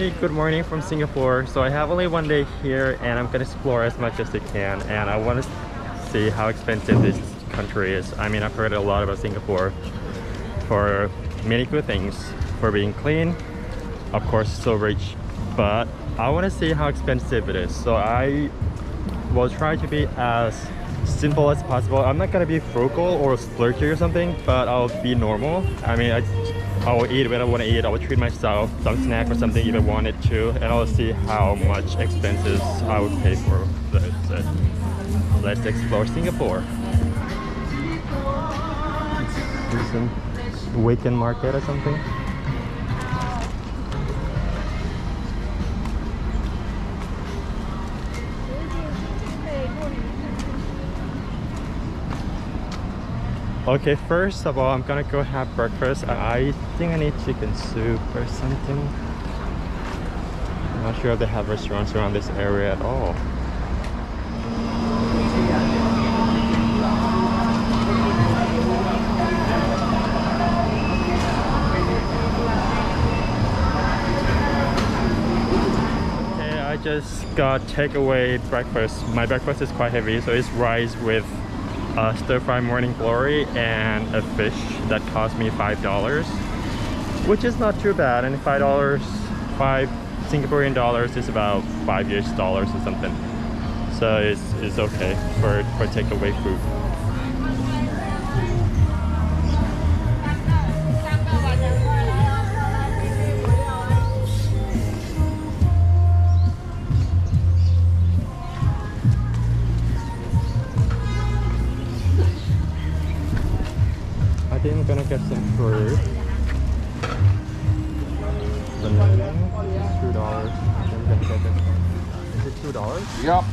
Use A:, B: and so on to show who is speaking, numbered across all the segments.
A: everybody, good morning from Singapore. So I have only one day here and I'm gonna explore as much as I can, and I want to see how expensive this country is. I mean, I've heard a lot about Singapore for many good things, for being clean, of course so rich, but I want to see how expensive it is. So I will try to be as simple as possible. I'm not gonna be frugal or splurgy or something, but I'll be normal. I mean, I will eat when I want to eat. I will treat myself some snack or something if I wanted to, and I'll see how much expenses I would pay for this. Let's explore Singapore. There's some weekend market or something. Okay, first of all, I'm gonna go have breakfast. I think I need chicken soup or something. I'm not sure if they have restaurants around this area at all. Okay, I just got takeaway breakfast. My breakfast is quite heavy, so it's rice with stir-fry morning glory and a fish that cost me $5, which is not too bad. And $5, 5 Singaporean dollars is about $5 or something, so it's okay for takeaway food. I think I'm gonna get some fruit. Banana is $2. I think I'm gonna get this. Is it $2?
B: Yep.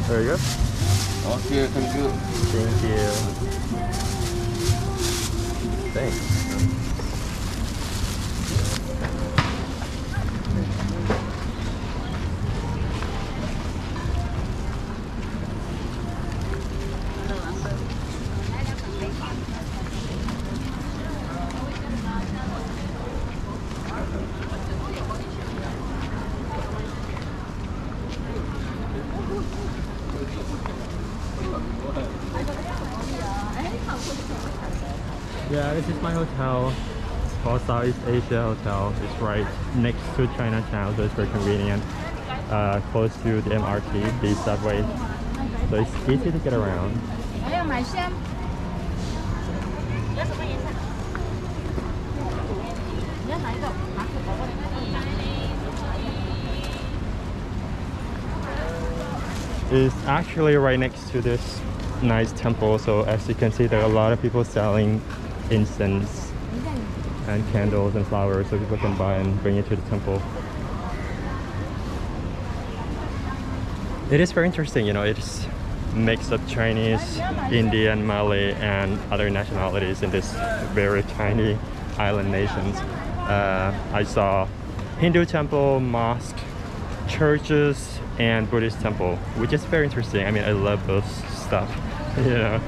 A: There you go.
B: Okay, thank you.
A: Thank you. Thanks. Yeah, this is my hotel. It's called Southeast Asia Hotel. It's right next to Chinatown, so it's very convenient. Close to the MRT, the subway. So it's easy to get around. It's actually right next to this nice temple, so as you can see, there are a lot of people selling incense and candles and flowers, so people can buy and bring it to the temple. It is very interesting, you know, it's a mix of Chinese, Indian, Malay and other nationalities in this very tiny island nations. I saw Hindu temple, mosque, churches and Buddhist temple, which is very interesting. I mean, I love those stuff, you know.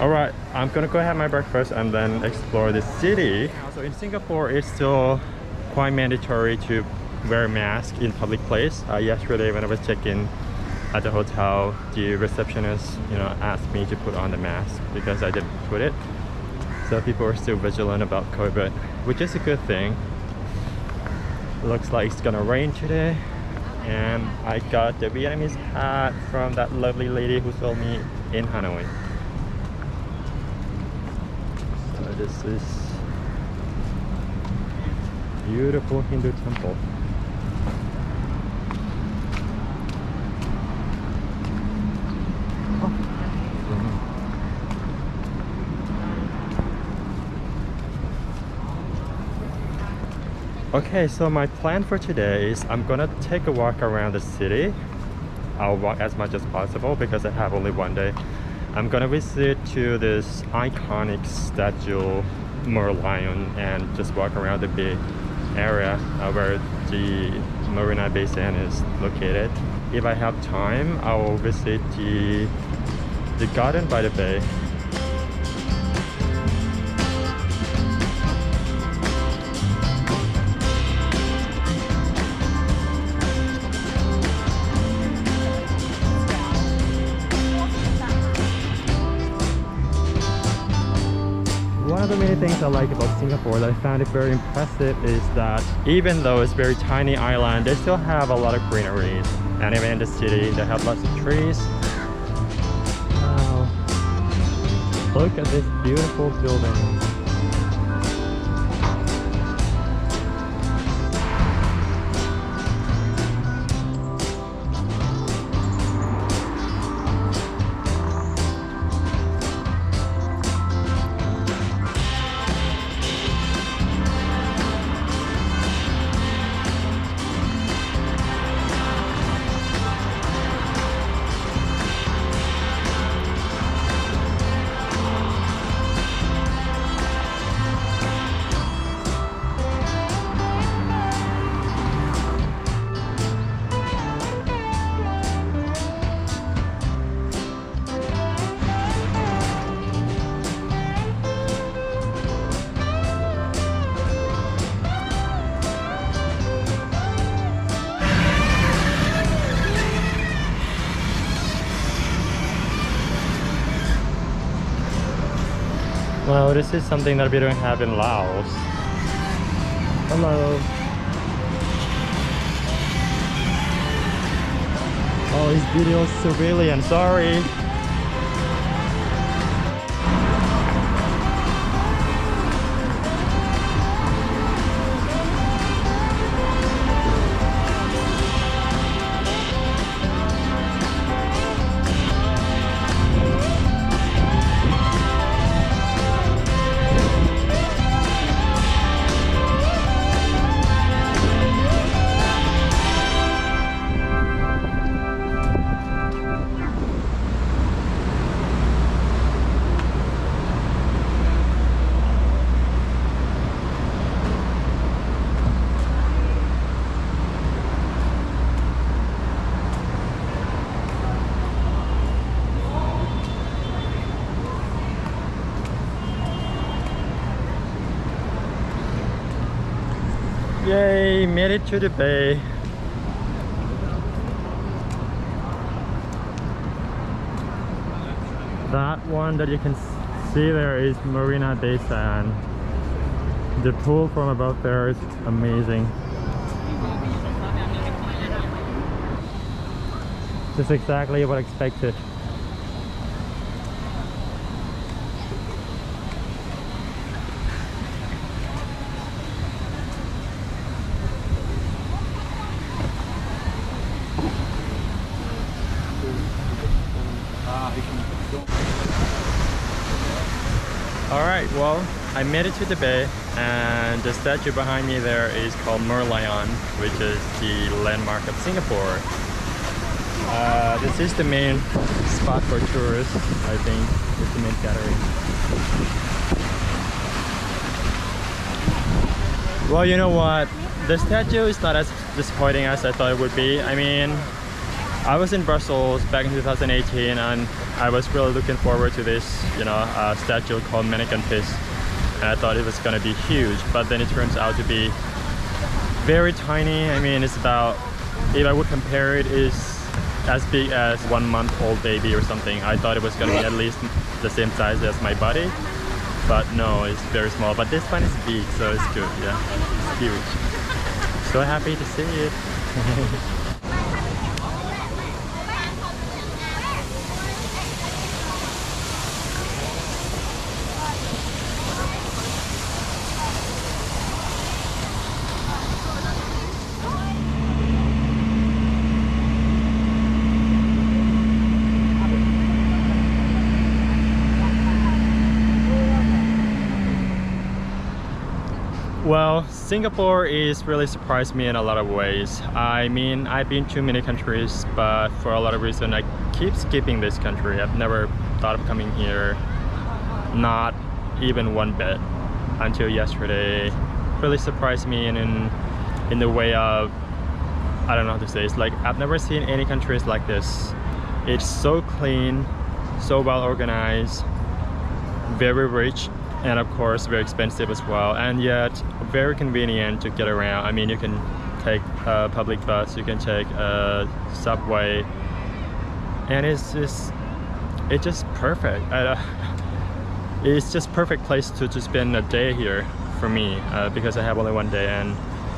A: All right, I'm gonna go have my breakfast and then explore the city. So in Singapore, it's still quite mandatory to wear a mask in public place. Yesterday when I was checking at the hotel, the receptionist, you know, asked me to put on the mask because I didn't put it. So people are still vigilant about COVID, which is a good thing. Looks like it's gonna rain today. And I got the Vietnamese hat from that lovely lady who sold me in Hanoi. So this is beautiful Hindu temple. Okay, so my plan for today is I'm gonna take a walk around the city. I'll walk as much as possible because I have only one day. I'm gonna visit to this iconic statue Merlion and just walk around the big area where the Marina Bay Sand is located. If I have time, I will visit the garden by the bay. one of the many things I like about Singapore that I found it very impressive is that even though it's a very tiny island, they still have a lot of greeneries. And even in the city, they have lots of trees. Wow. Look at this beautiful building. Well, this is something that we don't have in Laos. Hello. Oh, this video is civilian, sorry. Yay, made it to the bay. That one that you can see there is Marina Bay Sand. The pool from above there is amazing. This is exactly what I expected. Alright, well, I made it to the bay, and the statue behind me there is called Merlion, which is the landmark of Singapore. This is the main spot for tourists, I think. It's the main gallery. Well, you know what? The statue is not as disappointing as I thought it would be. I mean, I was in Brussels back in 2018 and I was really looking forward to this, statue called Mannequin Piece, and I thought it was gonna be huge, but then it turns out to be very tiny. I mean, it's about, if I would compare it, is as big as 1 month-old baby or something. I thought it was gonna be at least the same size as my body, but no, it's very small. But this one is big, so it's good. Yeah, it's huge. So happy to see it. Well, Singapore is really surprised me in a lot of ways. I mean, I've been to many countries, but for a lot of reasons I keep skipping this country. I've never thought of coming here, not even one bit, until yesterday. Really surprised me in the way of, I don't know how to say, it's like I've never seen any countries like this. It's so clean, so well organized, very rich, and of course very expensive as well, and yet very convenient to get around. I mean, you can take a public bus, you can take a subway, and it's just perfect. it's just perfect place to spend a day here for me, because I have only one day, and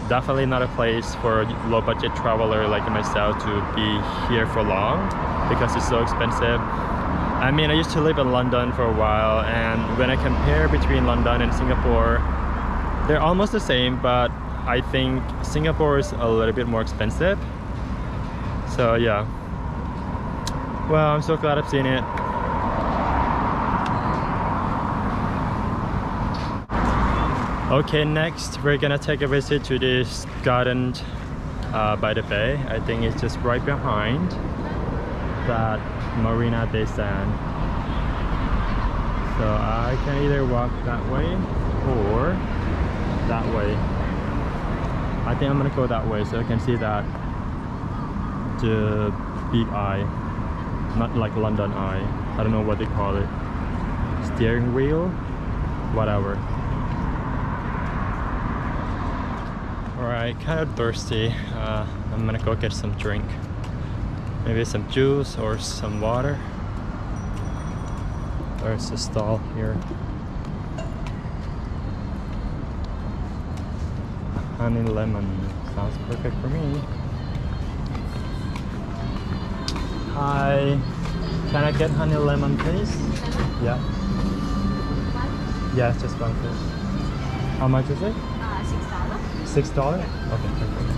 A: definitely not a place for a low budget traveler like myself to be here for long because it's so expensive. I mean, I used to live in London for a while, and when I compare between London and Singapore, they're almost the same, but I think Singapore is a little bit more expensive. So yeah, well, I'm so glad I've seen it. Okay, next we're gonna take a visit to this garden by the bay. I think it's just right behind that Marina Bay Sand. So I can either walk that way or that way. I think I'm gonna go that way so I can see that the big eye, not like London Eye. I don't know what they call it. Steering wheel, whatever. Alright, kind of thirsty. I'm gonna go get some drink. Maybe some juice or some water. There's a stall here. Honey lemon sounds perfect for me. Hi, can I get honey lemon please? Yeah. Yeah, just one please. How much is it? $6. $6? Okay, perfect.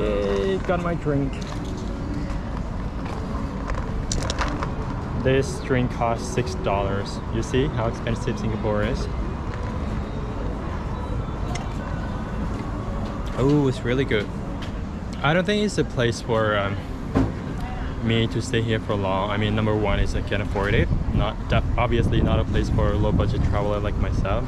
A: Yay, got my drink. This drink costs $6. You see how expensive Singapore is? Oh, it's really good. I don't think it's a place for me to stay here for long. I mean, number one is I can't afford it. Obviously not a place for a low budget traveler like myself.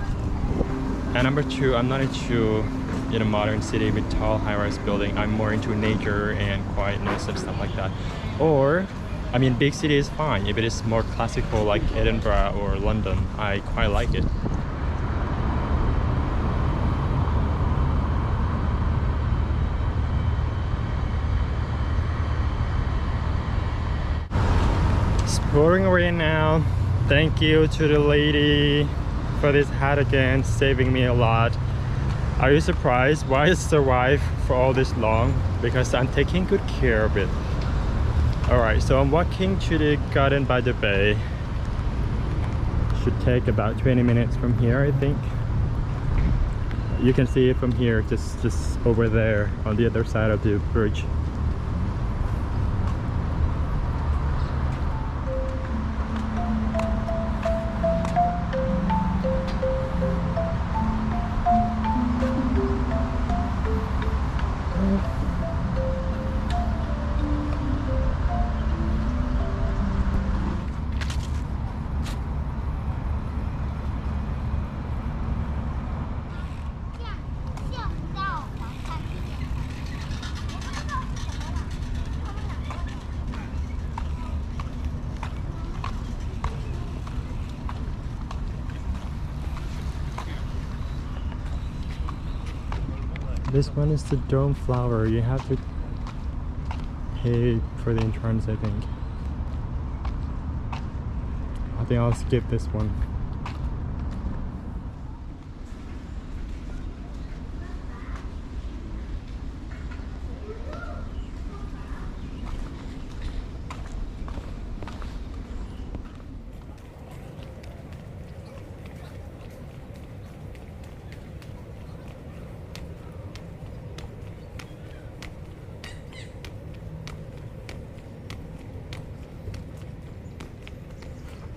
A: And number two, I'm not into in a modern city with tall high-rise building. I'm more into nature and quietness and stuff like that. Or, I mean, big city is fine. If it is more classical like Edinburgh or London, I quite like it. It's pouring rain now. Thank you to the lady for this hat again, saving me a lot. Are you surprised why I survived for all this long? Because I'm taking good care of it. Alright, so I'm walking to the garden by the bay. Should take about 20 minutes from here, I think. You can see it from here, just over there on the other side of the bridge. This one is the dome flower. You have to pay for the entrance, I think. I think I'll skip this one.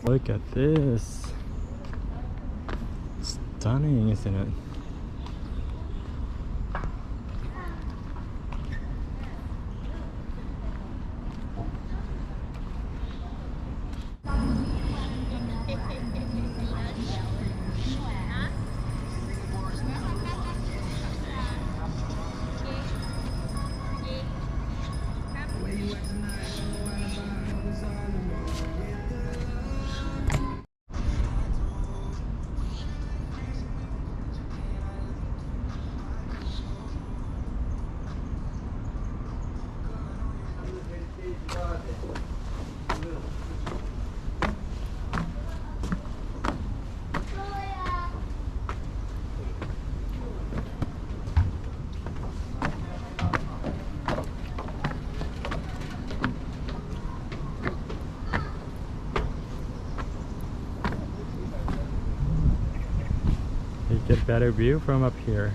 A: Look at this. Stunning, isn't it? You get better view from up here.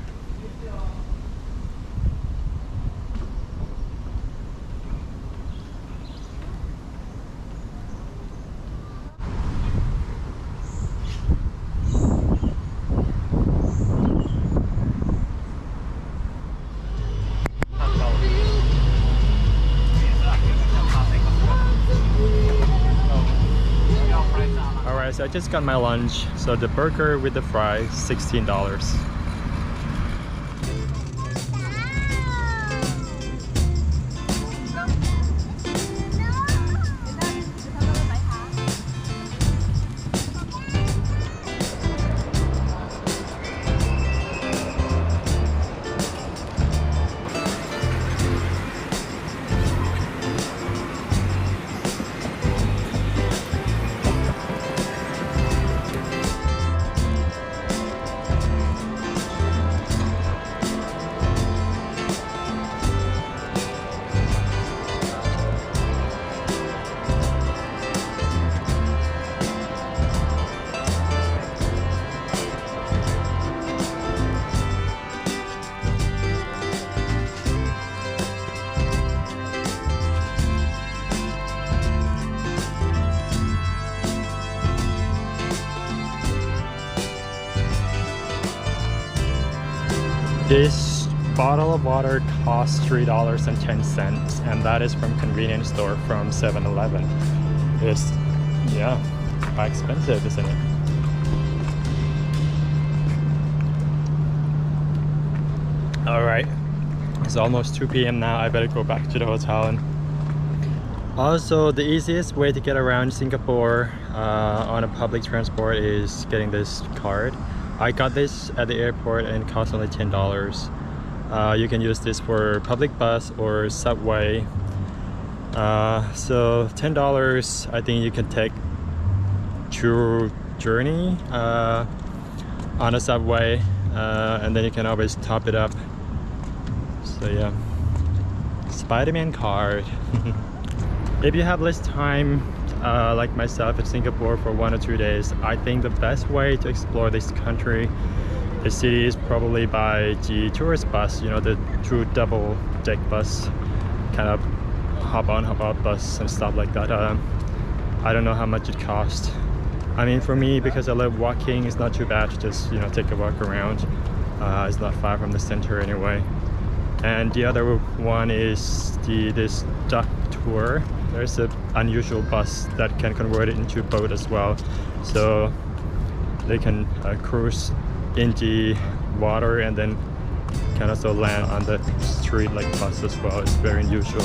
A: Alright, so I just got my lunch. So the burger with the fries, $16. This bottle of water costs $3.10, and that is from convenience store from 7-Eleven. It's, yeah, quite expensive, isn't it? Alright, it's almost 2 p.m. now. I better go back to the hotel. And also, the easiest way to get around Singapore on a public transport is getting this card. I got this at the airport and it cost only $10. You can use this for public bus or subway. So $10, I think you can take through journey on a subway, and then you can always top it up. So yeah, Spider-Man card. If you have less time, like myself in Singapore for 1 or 2 days, I think the best way to explore this country, the city, is probably by the tourist bus, you know, the true double deck bus, kind of hop on hop out bus and stuff like that. I don't know how much it costs. I mean, for me, because I love walking, it's not too bad to just, you know, take a walk around. It's not far from the center anyway. And the other one is this duck tour. There's an unusual bus that can convert it into a boat as well, so they can cruise in the water and then can also land on the street like bus as well. It's very unusual.